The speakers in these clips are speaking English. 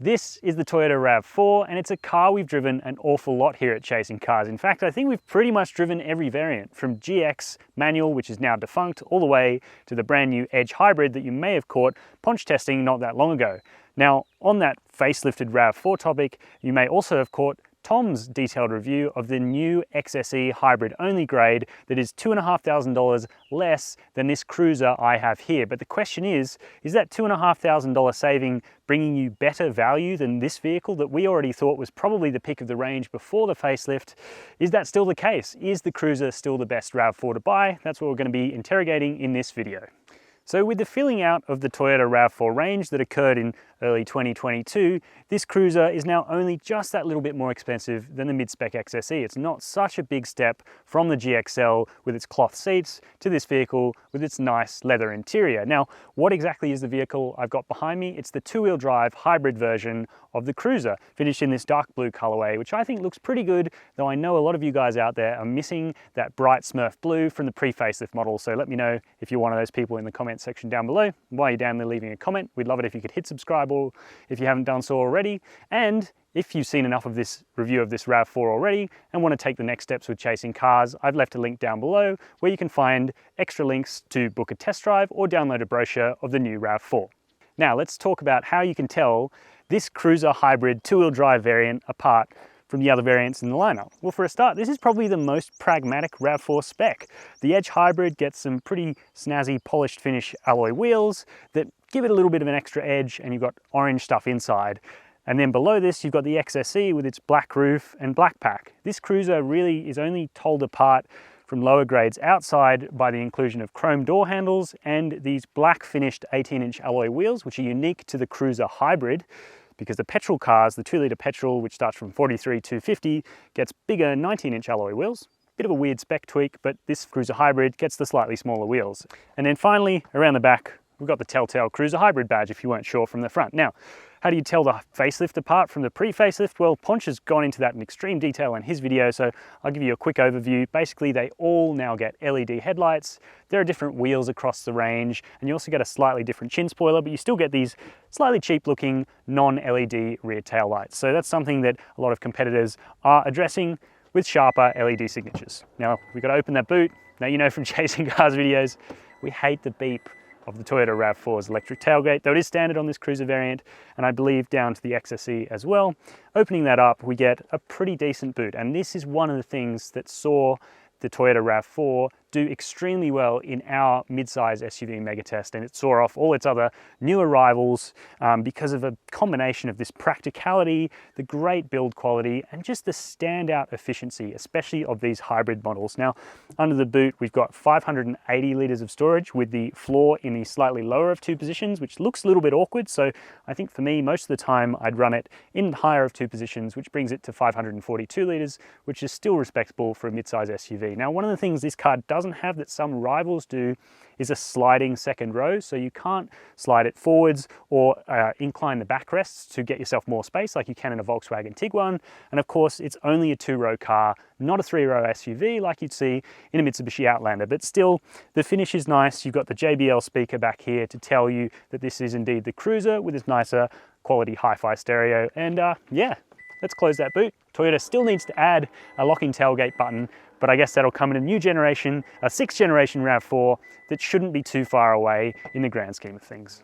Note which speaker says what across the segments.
Speaker 1: This is the Toyota RAV4, and it's a car we've driven an awful lot here at Chasing Cars. In fact, I think we've pretty much driven every variant, from GX manual, which is now defunct, all the way to the brand new Edge Hybrid that you may have caught ponch testing not that long ago. Now, on that facelifted RAV4 topic, you may also have caught Tom's detailed review of the new XSE hybrid only grade that is $2,500 less than this Cruiser I have here. But the question is that $2,500 saving bringing you better value than this vehicle that we already thought was probably the pick of the range before the facelift? Is that still the case? Is the Cruiser still the best RAV4 to buy? That's what we're going to be interrogating in this video. So with the filling out of the Toyota RAV4 range that occurred in early 2022, this Cruiser is now only just that little bit more expensive than the mid-spec XSE. It's not such a big step from the GXL with its cloth seats to this vehicle with its nice leather interior. Now, what exactly is the vehicle I've got behind me? It's the two-wheel drive hybrid version of the Cruiser, finished in this dark blue colorway, which I think looks pretty good, though I know a lot of you guys out there are missing that bright Smurf blue from the pre-facelift model. So let me know if you're one of those people in the comment section down below. While you're down there leaving a comment, we'd love it if you could hit subscribe if you haven't done so already. And if you've seen enough of this review of this RAV4 already and want to take the next steps with Chasing Cars, I've left a link down below where you can find extra links to book a test drive or download a brochure of the new RAV4. Now let's talk about how you can tell this Cruiser hybrid two-wheel drive variant apart from the other variants in the lineup. Well, for a start, this is probably the most pragmatic RAV4 spec. The Edge Hybrid gets some pretty snazzy polished finish alloy wheels that give it a little bit of an extra edge, and you've got orange stuff inside. And then below this, you've got the XSE with its black roof and black pack. This Cruiser really is only told apart from lower grades outside by the inclusion of chrome door handles and these black finished 18-inch alloy wheels, which are unique to the Cruiser Hybrid, because the petrol cars, the 2-litre petrol, which starts from 43,250, gets bigger 19-inch alloy wheels. Bit of a weird spec tweak, but this Cruiser Hybrid gets the slightly smaller wheels. And then finally, around the back, we've got the telltale Cruiser Hybrid badge if you weren't sure from the front. Now, how do you tell the facelift apart from the pre-facelift? Well, Ponch has gone into that in extreme detail in his video, so I'll give you a quick overview. Basically, they all now get LED headlights. There are different wheels across the range, and you also get a slightly different chin spoiler, but you still get these slightly cheap-looking non-LED rear tail lights. So that's something that a lot of competitors are addressing with sharper LED signatures. Now, we've got to open that boot. Now, you know from Chasing Cars videos, we hate the beep of the Toyota RAV4's electric tailgate, though it is standard on this Cruiser variant, and I believe down to the XSE as well. Opening that up, we get a pretty decent boot, and this is one of the things that saw the Toyota RAV4 do extremely well in our mid-size SUV mega test, and it saw off all its other newer rivals because of a combination of this practicality, the great build quality, and just the standout efficiency, especially of these hybrid models. Now, under the boot, we've got 580 litres of storage with the floor in the slightly lower of two positions, which looks a little bit awkward. So I think for me, most of the time, I'd run it in higher of two positions, which brings it to 542 litres, which is still respectable for a mid-size SUV. Now, one of the things this car doesn't have that some rivals do is a sliding second row, so you can't slide it forwards or incline the backrests to get yourself more space like you can in a Volkswagen Tiguan. And of course, it's only a two-row car, not a three-row SUV like you'd see in a Mitsubishi Outlander, but still, the finish is nice. You've got the JBL speaker back here to tell you that this is indeed the Cruiser with its nicer quality hi-fi stereo. And yeah, let's close that boot. Toyota still needs to add a locking tailgate button, but I guess that'll come in a new generation, a 6th generation RAV4 that shouldn't be too far away in the grand scheme of things.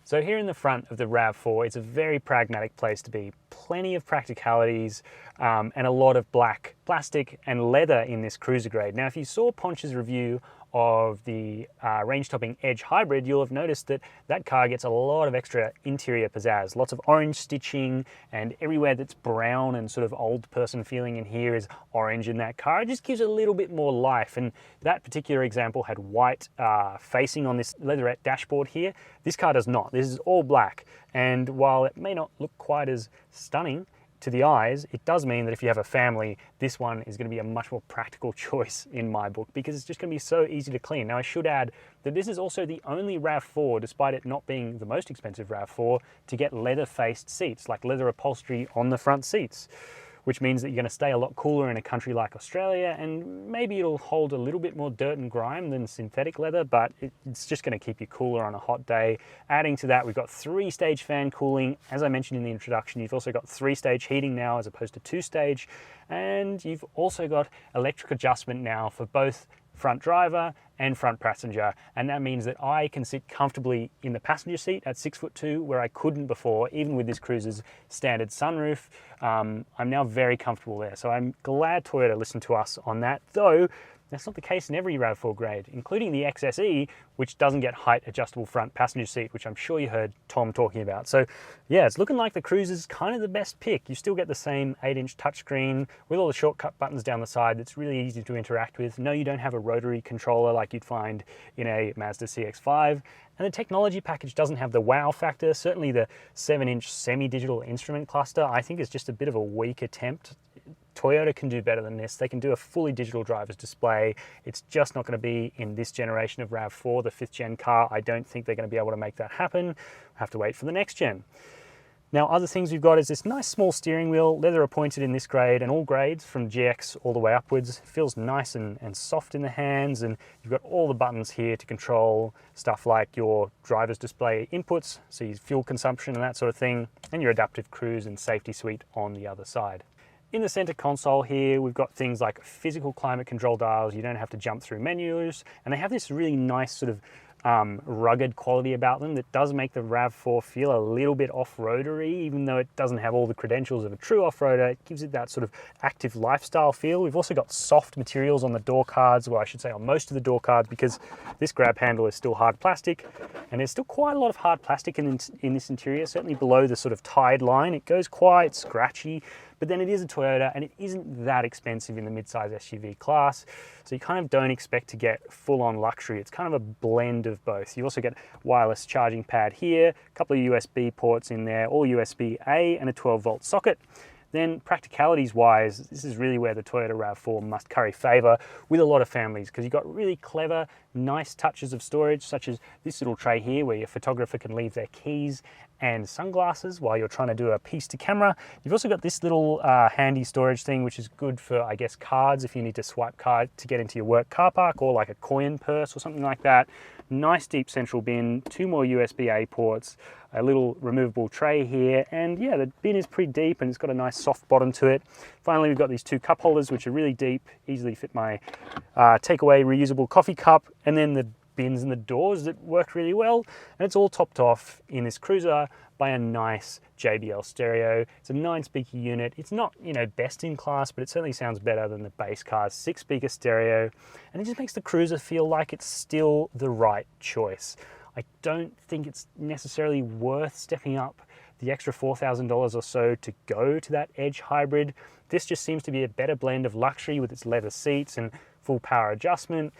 Speaker 1: So here in the front of the RAV4, it's a very pragmatic place to be. Plenty of practicalities and a lot of black plastic and leather in this Cruiser grade. Now, if you saw Ponch's review of the range-topping Edge Hybrid, you'll have noticed that that car gets a lot of extra interior pizzazz. Lots of orange stitching, and everywhere that's brown and sort of old person feeling in here is orange in that car. It just gives it a little bit more life, and that particular example had white facing on this leatherette dashboard here. This car does not. This is all black, and while it may not look quite as stunning to the eyes, it does mean that if you have a family, this one is going to be a much more practical choice in my book, because it's just going to be so easy to clean. Now, I should add that this is also the only RAV4, despite it not being the most expensive RAV4, to get leather-faced seats, like leather upholstery on the front seats, which means that you're going to stay a lot cooler in a country like Australia, and maybe it'll hold a little bit more dirt and grime than synthetic leather, but it's just going to keep you cooler on a hot day. Adding to that, we've got 3-stage fan cooling. As I mentioned in the introduction, you've also got 3-stage heating now as opposed to 2-stage, and you've also got electric adjustment now for both front driver and front passenger, and that means that I can sit comfortably in the passenger seat at 6'2", where I couldn't before, even with this Cruiser's standard sunroof. I'm now very comfortable there, so I'm glad Toyota listened to us on that, though that's not the case in every RAV4 grade, including the XSE, which doesn't get height adjustable front passenger seat, which I'm sure you heard Tom talking about. So yeah, it's looking like the Cruiser's kind of the best pick. You still get the same 8-inch touchscreen with all the shortcut buttons down the side that's really easy to interact with. No, you don't have a rotary controller like you'd find in a Mazda CX-5. And the technology package doesn't have the wow factor. Certainly the 7-inch semi-digital instrument cluster, I think, is just a bit of a weak attempt. Toyota can do better than this. They can do a fully digital driver's display. It's just not going to be in this generation of RAV4, the 5th gen car. I don't think they're going to be able to make that happen. We'll have to wait for the next gen. Now, other things we've got is this nice small steering wheel, leather appointed in this grade and all grades from GX all the way upwards. It feels nice and soft in the hands, and you've got all the buttons here to control stuff like your driver's display inputs, so your fuel consumption and that sort of thing, and your adaptive cruise and safety suite on the other side. In the center console here, we've got things like physical climate control dials. You don't have to jump through menus, and they have this really nice sort of rugged quality about them that does make the RAV4 feel a little bit off-roadery, even though it doesn't have all the credentials of a true off-roader. It gives it that sort of active lifestyle feel. We've also got soft materials on the door cards, well, I should say on most of the door cards, because this grab handle is still hard plastic, and there's still quite a lot of hard plastic in this interior, certainly below the sort of tide line. It goes quite scratchy, but then it is a Toyota and it isn't that expensive in the mid-size SUV class, so you kind of don't expect to get full-on luxury. It's kind of a blend of both. You also get wireless charging pad here, a couple of USB ports in there, all USB-A and a 12-volt socket. Then practicalities wise, this is really where the Toyota RAV4 must curry favor with a lot of families, because you've got really clever, nice touches of storage, such as this little tray here where your photographer can leave their keys and sunglasses while you're trying to do a piece to camera. You've also got this little handy storage thing, which is good for, I guess, cards if you need to swipe card to get into your work car park, or like a coin purse or something like that. Nice deep central bin, 2 more USB-A ports, a little removable tray here, and yeah, the bin is pretty deep and it's got a nice soft bottom to it. Finally, we've got these 2 cup holders which are really deep, easily fit my takeaway reusable coffee cup, and then the bins and the doors that work really well, and it's all topped off in this Cruiser by a nice JBL stereo. It's a 9-speaker unit. It's not, you know, best in class, but it certainly sounds better than the base car's 6-speaker stereo, and it just makes the Cruiser feel like it's still the right choice. I don't think it's necessarily worth stepping up the extra $4,000 or so to go to that Edge Hybrid. This just seems to be a better blend of luxury with its leather seats and full power adjustment,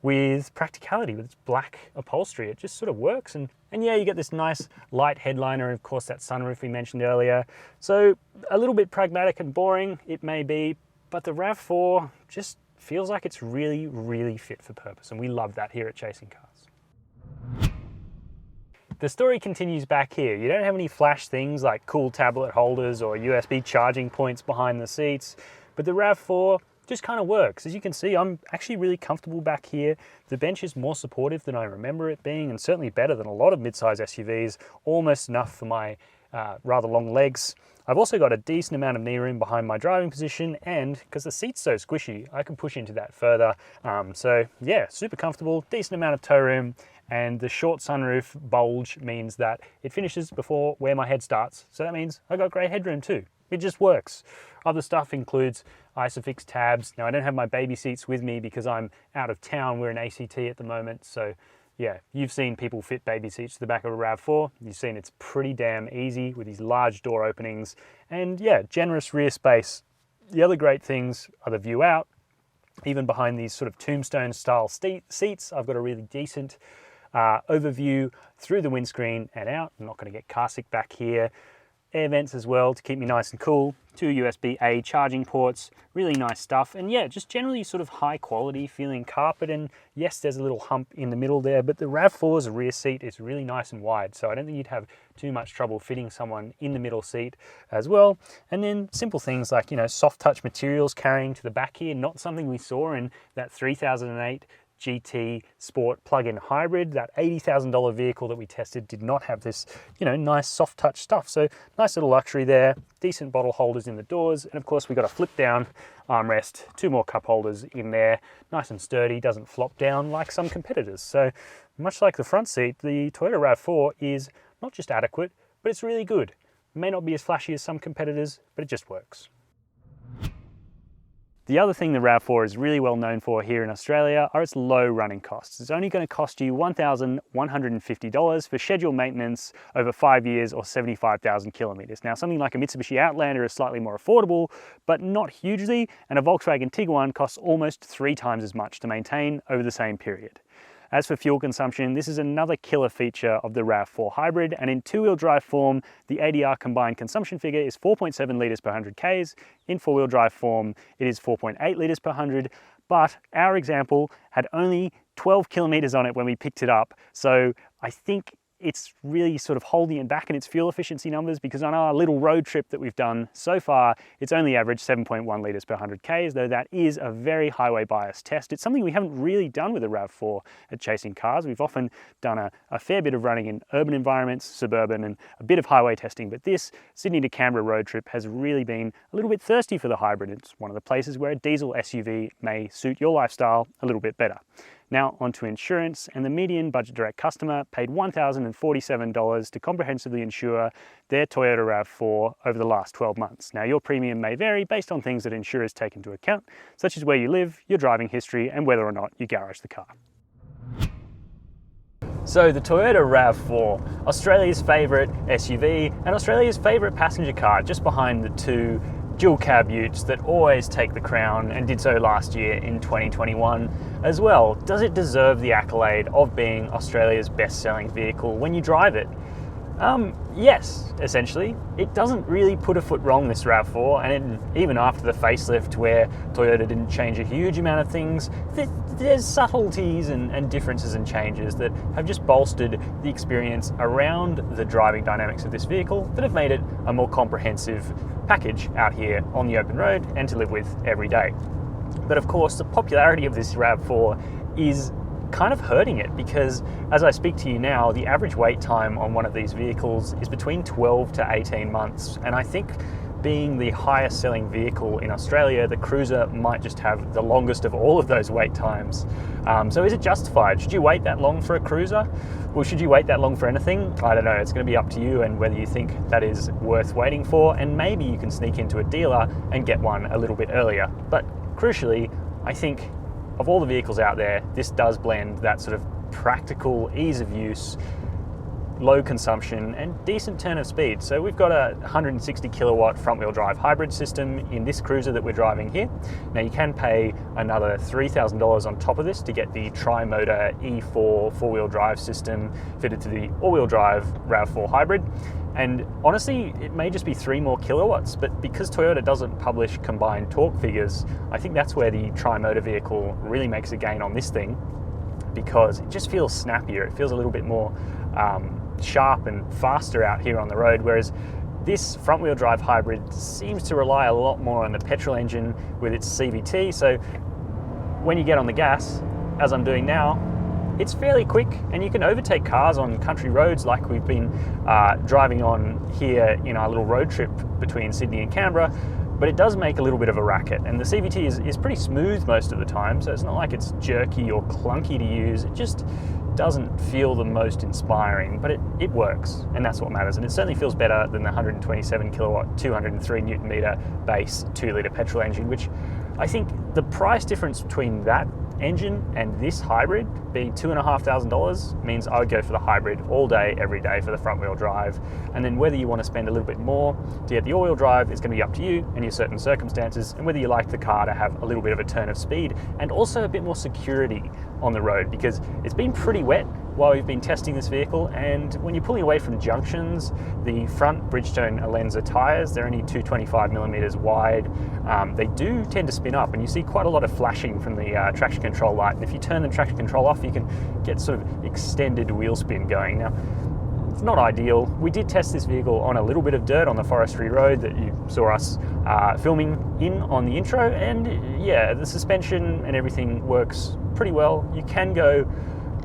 Speaker 1: with practicality, with its black upholstery. It just sort of works, and yeah, you get this nice light headliner and of course that sunroof we mentioned earlier. So a little bit pragmatic and boring it may be, but the RAV4 just feels like it's really, really fit for purpose, and we love that here at Chasing Cars. The story continues back here. You don't have any flash things like cool tablet holders or USB charging points behind the seats, but the RAV4 just kind of works. As you can see, I'm actually really comfortable back here. The bench is more supportive than I remember it being, and certainly better than a lot of mid-size SUVs, almost enough for my rather long legs. I've also got a decent amount of knee room behind my driving position, and because the seat's so squishy, I can push into that further. So yeah, super comfortable, decent amount of tow room, and the short sunroof bulge means that it finishes before where my head starts. So that means I got great headroom too. It just works. Other stuff includes ISOFIX tabs. Now, I don't have my baby seats with me because I'm out of town. We're in ACT at the moment. So yeah, you've seen people fit baby seats to the back of a RAV4. You've seen it's pretty damn easy with these large door openings, and yeah, generous rear space. The other great things are the view out. Even behind these sort of tombstone style seats, I've got a really decent overview through the windscreen and out. I'm not going to get car sick back here. air vents as well to keep me nice and cool, 2 USB-A charging ports, really nice stuff, and yeah, just generally sort of high quality feeling carpet. And yes, there's a little hump in the middle there, but the RAV4's rear seat is really nice and wide, so I don't think you'd have too much trouble fitting someone in the middle seat as well. And then simple things like, you know, soft touch materials carrying to the back here, not something we saw in that 3008 GT Sport plug-in hybrid. That $80,000 vehicle that we tested did not have this, you know, nice soft touch stuff. So nice little luxury there, decent bottle holders in the doors, and of course we got a flip down armrest, 2 more cup holders in there, nice and sturdy, doesn't flop down like some competitors. So much like the front seat, the Toyota RAV4 is not just adequate, but it's really good. It may not be as flashy as some competitors, but it just works. The other thing the RAV4 is really well known for here in Australia are its low running costs. It's only going to cost you $1,150 for scheduled maintenance over 5 years or 75,000 kilometers. Now, something like a Mitsubishi Outlander is slightly more affordable, but not hugely, and a Volkswagen Tiguan costs almost 3 times as much to maintain over the same period. As for fuel consumption, this is another killer feature of the RAV4 Hybrid, and in 2-wheel drive form, the ADR combined consumption figure is 4.7 litres per 100 Ks. In 4-wheel drive form, it is 4.8 litres per 100, but our example had only 12 kilometres on it when we picked it up, so I think it's really sort of holding it back in its fuel efficiency numbers, because on our little road trip that we've done so far, it's only averaged 7.1 litres per 100 Ks, though that is a very highway bias test. It's something we haven't really done with the RAV4 at Chasing Cars. We've often done a fair bit of running in urban environments, suburban, and a bit of highway testing, but this Sydney to Canberra road trip has really been a little bit thirsty for the hybrid. It's one of the places where a diesel SUV may suit your lifestyle a little bit better. Now onto insurance, and the median budget direct customer paid $1,047 to comprehensively insure their Toyota RAV4 over the last 12 months. Now your premium may vary based on things that insurers take into account, such as where you live, your driving history, and whether or not you garage the car. So the Toyota RAV4, Australia's favourite SUV and Australia's favourite passenger car, just behind the 2 dual cab utes that always take the crown and did so last year in 2021 as well. Does it deserve the accolade of being Australia's best-selling vehicle when you drive it? Yes, essentially. It doesn't really put a foot wrong, this RAV4, and even after the facelift where Toyota didn't change a huge amount of things, there's subtleties and differences and changes that have just bolstered the experience around the driving dynamics of this vehicle that have made it a more comprehensive package out here on the open road and to live with every day. But of course, the popularity of this RAV4 is kind of hurting it, because as I speak to you now, the average wait time on one of these vehicles is between 12 to 18 months. And I think being the highest selling vehicle in Australia, the Cruiser might just have the longest of all of those wait times. So is it justified? Should you wait that long for a Cruiser? Well, should you wait that long for anything? I don't know. It's going to be up to you and whether you think that is worth waiting for, and maybe you can sneak into a dealer and get one a little bit earlier. But crucially, I think of all the vehicles out there, this does blend that sort of practical ease of use, low consumption, and decent turn of speed. So we've got a 160 kilowatt front wheel drive hybrid system in this Cruiser that we're driving here. Now you can pay another $3,000 on top of this to get the tri-motor E4 four-wheel drive system fitted to the all-wheel drive RAV4 Hybrid. And honestly, it may just be 3 more kilowatts, but because Toyota doesn't publish combined torque figures, I think that's where the tri-motor vehicle really makes a gain on this thing, because it just feels snappier. It feels a little bit more sharp and faster out here on the road, whereas this front-wheel drive hybrid seems to rely a lot more on the petrol engine with its CVT. So when you get on the gas, as I'm doing now, it's fairly quick, and you can overtake cars on country roads like we've been driving on here in our little road trip between Sydney and Canberra, but it does make a little bit of a racket, and the CVT is pretty smooth most of the time, so it's not like it's jerky or clunky to use. It just doesn't feel the most inspiring, but it works, and that's what matters. And it certainly feels better than the 127 kilowatt, 203 newton meter base 2-litre petrol engine, which I think the price difference between that engine and this hybrid being $2,500 means I would go for the hybrid all day, every day for the front wheel drive. And then whether you want to spend a little bit more to get the all wheel drive is going to be up to you and your certain circumstances, and whether you like the car to have a little bit of a turn of speed and also a bit more security on the road, because it's been pretty wet while we've been testing this vehicle, and when you're pulling away from junctions, the front Bridgestone Alenza tyres, they're only 225mm wide. They do tend to spin up, and you see quite a lot of flashing from the traction control light, and if you turn the traction control off, you can get sort of extended wheel spin going. Now, it's not ideal. We did test this vehicle on a little bit of dirt on the forestry road that you saw us filming in on the intro, and yeah, the suspension and everything works pretty well. You can go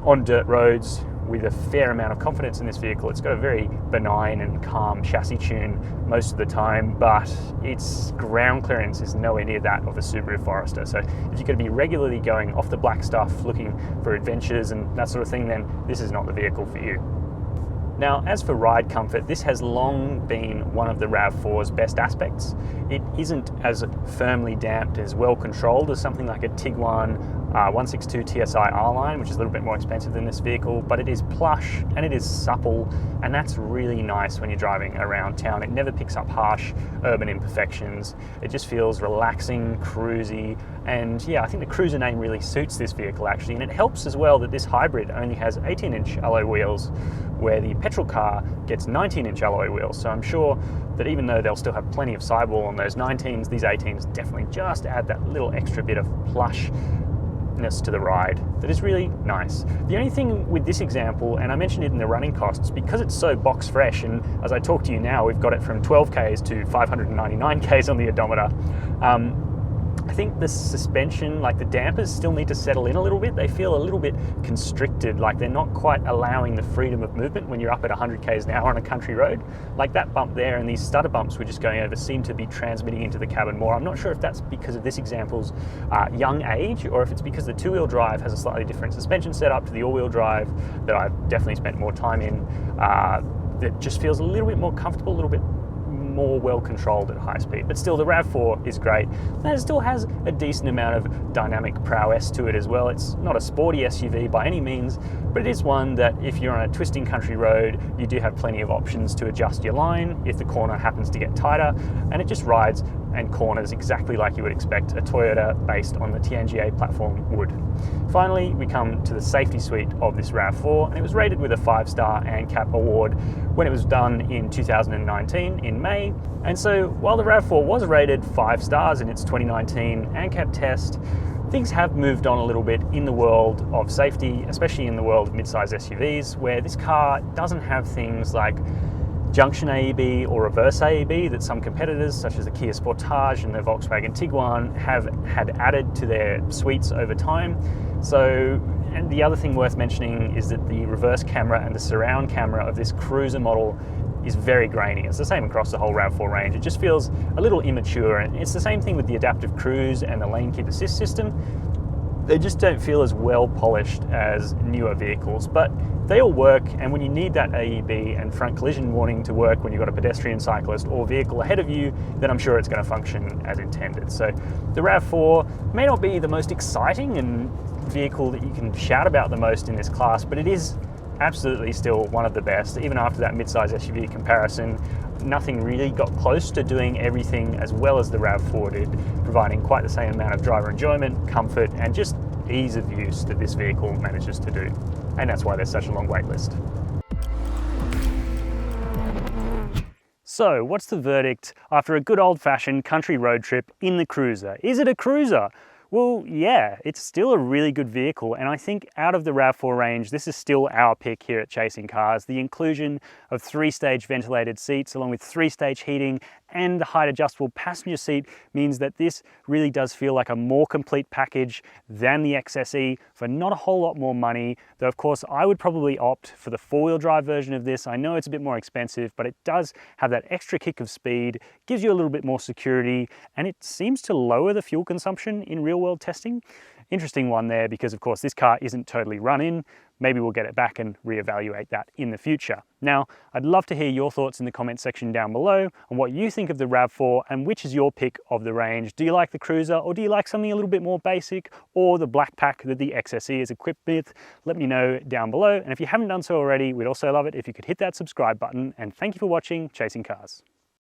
Speaker 1: on dirt roads with a fair amount of confidence in this vehicle. It's got a very benign and calm chassis tune most of the time, but its ground clearance is nowhere near that of a Subaru Forester. So if you're going to be regularly going off the black stuff, looking for adventures and that sort of thing, then this is not the vehicle for you. Now, as for ride comfort, this has long been one of the RAV4's best aspects. It isn't as firmly damped, as well controlled as something like a Tiguan 162 TSI R-Line, which is a little bit more expensive than this vehicle, but it is plush and it is supple, and that's really nice when you're driving around town. It never picks up harsh urban imperfections. It just feels relaxing, cruisy, and yeah, I think the Cruiser name really suits this vehicle actually, and it helps as well that this hybrid only has 18-inch alloy wheels, where the petrol car gets 19-inch alloy wheels. So I'm sure that even though they'll still have plenty of sidewall on those 19s, these 18s definitely just add that little extra bit of plushness to the ride that is really nice. The only thing with this example, and I mentioned it in the running costs, because it's so box fresh, and as I talk to you now, we've got it from 12Ks to 599Ks on the odometer, I think the suspension, like the dampers, still need to settle in a little bit. They feel a little bit constricted, like they're not quite allowing the freedom of movement when you're up at 100 k's an hour on a country road. Like that bump there and these stutter bumps we're just going over seem to be transmitting into the cabin more. I'm not sure if that's because of this example's young age, or if it's because the two-wheel drive has a slightly different suspension setup to the all-wheel drive that I've definitely spent more time in. That just feels a little bit more comfortable, a little bit more well controlled at high speed. But still, the RAV4 is great, and it still has a decent amount of dynamic prowess to it as well. It's not a sporty SUV by any means, but it is one that if you're on a twisting country road, you do have plenty of options to adjust your line if the corner happens to get tighter, and it just rides and corners exactly like you would expect a Toyota based on the Tianjie platform would. Finally, we come to the safety suite of this RAV4, and it was rated with a 5-star ANCAP award when it was done in 2019 in May. And so while the RAV4 was rated 5 stars in its 2019 ANCAP test, things have moved on a little bit in the world of safety, especially in the world of mid-size SUVs, where this car doesn't have things like junction AEB or reverse AEB that some competitors such as the Kia Sportage and the Volkswagen Tiguan have had added to their suites over time. So, and the other thing worth mentioning is that the reverse camera and the surround camera of this Cruiser model is very grainy. It's the same across the whole RAV4 range. It just feels a little immature, and it's the same thing with the adaptive cruise and the lane keep assist system. They just don't feel as well polished as newer vehicles, but they all work, and when you need that AEB and front collision warning to work when you've got a pedestrian, cyclist or vehicle ahead of you, then I'm sure it's going to function as intended. So the RAV4 may not be the most exciting and vehicle that you can shout about the most in this class, but it is absolutely still one of the best. Even after that mid-size SUV comparison, nothing really got close to doing everything as well as the RAV4 did, providing quite the same amount of driver enjoyment, comfort, and just ease of use that this vehicle manages to do. And that's why there's such a long wait list. So, what's the verdict after a good old-fashioned country road trip in the Cruiser? Is it a cruiser? Well, yeah, it's still a really good vehicle, and I think out of the RAV4 range, this is still our pick here at Chasing Cars. The inclusion of 3-stage ventilated seats along with 3-stage heating and the height adjustable passenger seat means that this really does feel like a more complete package than the XSE for not a whole lot more money, though of course I would probably opt for the 4-wheel drive version of this. I know it's a bit more expensive, but it does have that extra kick of speed, gives you a little bit more security, and it seems to lower the fuel consumption in real-world testing. Interesting one there, because of course this car isn't totally run-in. Maybe we'll get it back and reevaluate that in the future. Now, I'd love to hear your thoughts in the comment section down below on what you think of the RAV4 and which is your pick of the range. Do you like the Cruiser, or do you like something a little bit more basic, or the black pack that the XSE is equipped with? Let me know down below, and if you haven't done so already, we'd also love it if you could hit that subscribe button, and thank you for watching Chasing Cars.